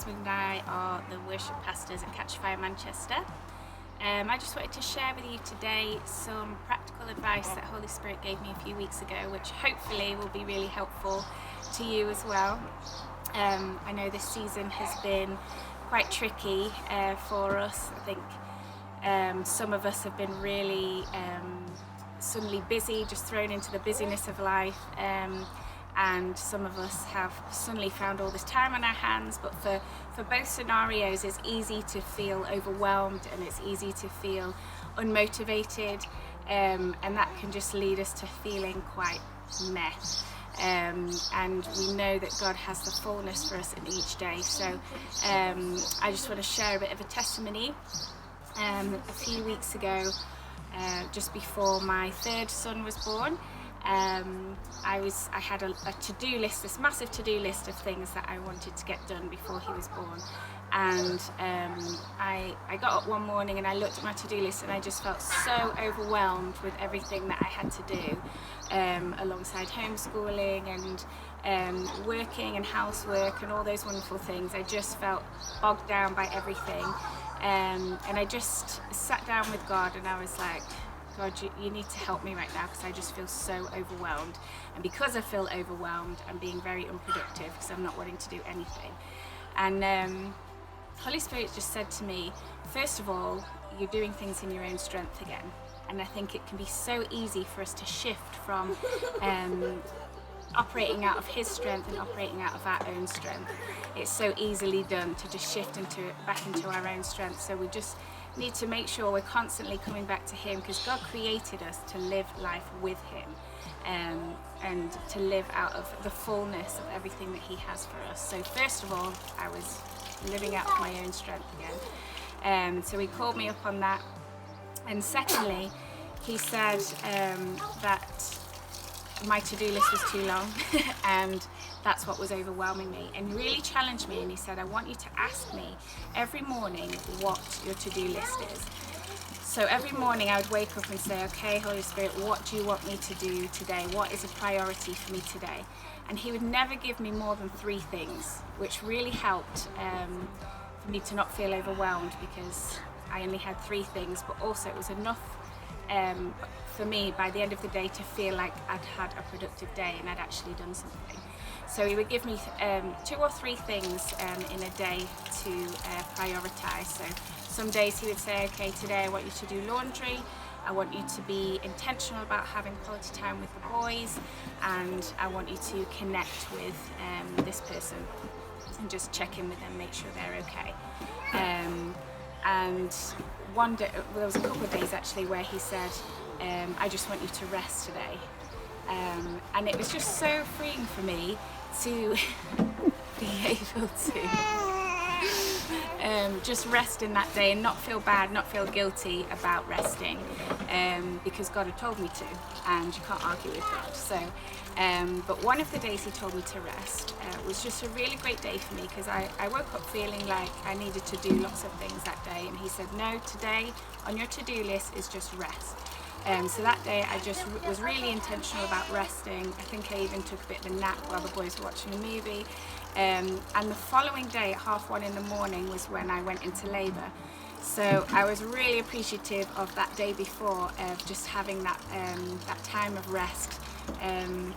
husband and I are the worship pastors at Catch Fire Manchester. I just wanted to share with you today some practical advice that Holy Spirit gave me a few weeks ago, which hopefully will be really helpful to you as well. I know this season has been quite tricky for us. I think some of us have been really suddenly busy, just thrown into the busyness of life, and some of us have suddenly found all this time on our hands. But for both scenarios, it's easy to feel overwhelmed and it's easy to feel unmotivated, and that can just lead us to feeling quite meh. And we know that God has the fullness for us in each day. So I just want to share a bit of a testimony. A few weeks ago, just before my third son was born, I had a to-do list, this massive to-do list of things that I wanted to get done before he was born. And I got up one morning and I looked at my to-do list and I just felt so overwhelmed with everything that I had to do, alongside homeschooling and working and housework and all those wonderful things. I just felt bogged down by everything, and I just sat down with God and I was like, God, you need to help me right now, because I just feel so overwhelmed. And because I feel overwhelmed, I'm being very unproductive because I'm not wanting to do anything. And Holy Spirit just said to me, first of all, you're doing things in your own strength again. And I think it can be so easy for us to shift from operating out of His strength and operating out of our own strength. It's so easily done to just shift back into our own strength. So we just need to make sure we're constantly coming back to Him, because God created us to live life with Him, and to live out of the fullness of everything that He has for us. So first of all, I was living out of my own strength again. So He called me up on that. And secondly, He said that my to-do list was too long and that's what was overwhelming me, and really challenged me. And He said, I want you to ask me every morning what your to-do list is. So every morning I would wake up and say, okay, Holy Spirit, what do you want me to do today? What is a priority for me today? And He would never give me more than 3 things, which really helped for me to not feel overwhelmed, because I only had 3 things, but also it was enough for me by the end of the day to feel like I'd had a productive day and I'd actually done something. So He would give me 2 or 3 things in a day to prioritise. So some days He would say, okay, today I want you to do laundry, I want you to be intentional about having quality time with the boys, and I want you to connect with this person and just check in with them, make sure they're okay. And one day, there was a couple of days actually where He said, I just want you to rest today. And it was just so freeing for me to be able to just rest in that day and not feel bad, not feel guilty about resting, because God had told me to, and you can't argue with God. So, but one of the days He told me to rest was just a really great day for me, because I woke up feeling like I needed to do lots of things that day, and He said, no, today on your to-do list is just rest. So that day I just was really intentional about resting. I think I even took a bit of a nap while the boys were watching a movie. And the following day at 1:30 in the morning was when I went into labour. So I was really appreciative of that day before, of just having that time of rest. And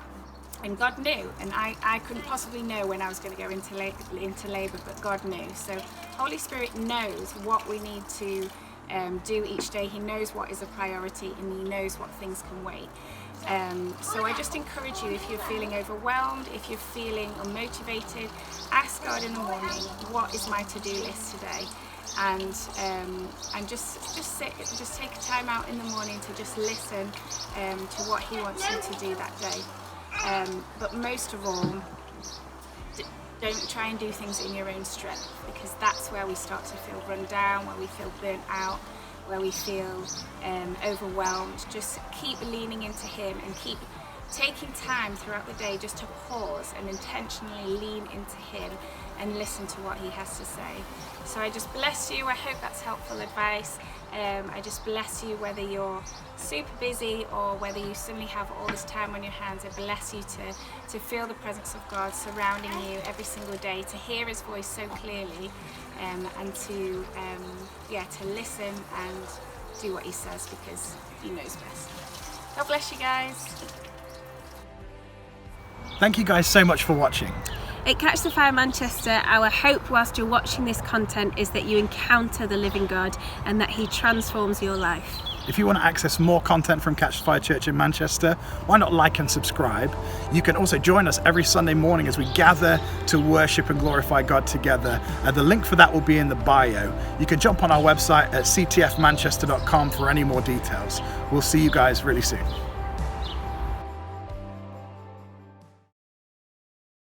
God knew, and I couldn't possibly know when I was going to go into labour, but God knew. So Holy Spirit knows what we need to do each day. He knows what is a priority, and He knows what things can wait. So I just encourage you, if you're feeling overwhelmed, if you're feeling unmotivated, ask God in the morning, what is my to-do list today? And just sit, just take a time out in the morning to just listen to what He wants you to do that day. But most of all, don't try and do things in your own strength, because that's where we start to feel run down, where we feel burnt out, where we feel overwhelmed. Just keep leaning into Him and keep taking time throughout the day just to pause and intentionally lean into Him, and listen to what he has to say. So I just bless you. I hope that's helpful advice. I just bless you whether you're super busy or whether you suddenly have all this time on your hands. I bless you to feel the presence of God surrounding you every single day, to hear his voice so clearly, and to listen and do what he says, because he knows best. God bless you guys. Thank you guys so much for watching. At Catch the Fire Manchester, our hope whilst you're watching this content is that you encounter the living God and that he transforms your life. If you want to access more content from Catch the Fire Church in Manchester, why not like and subscribe? You can also join us every Sunday morning as we gather to worship and glorify God together. The link for that will be in the bio. You can jump on our website at ctfmanchester.com for any more details. We'll see you guys really soon.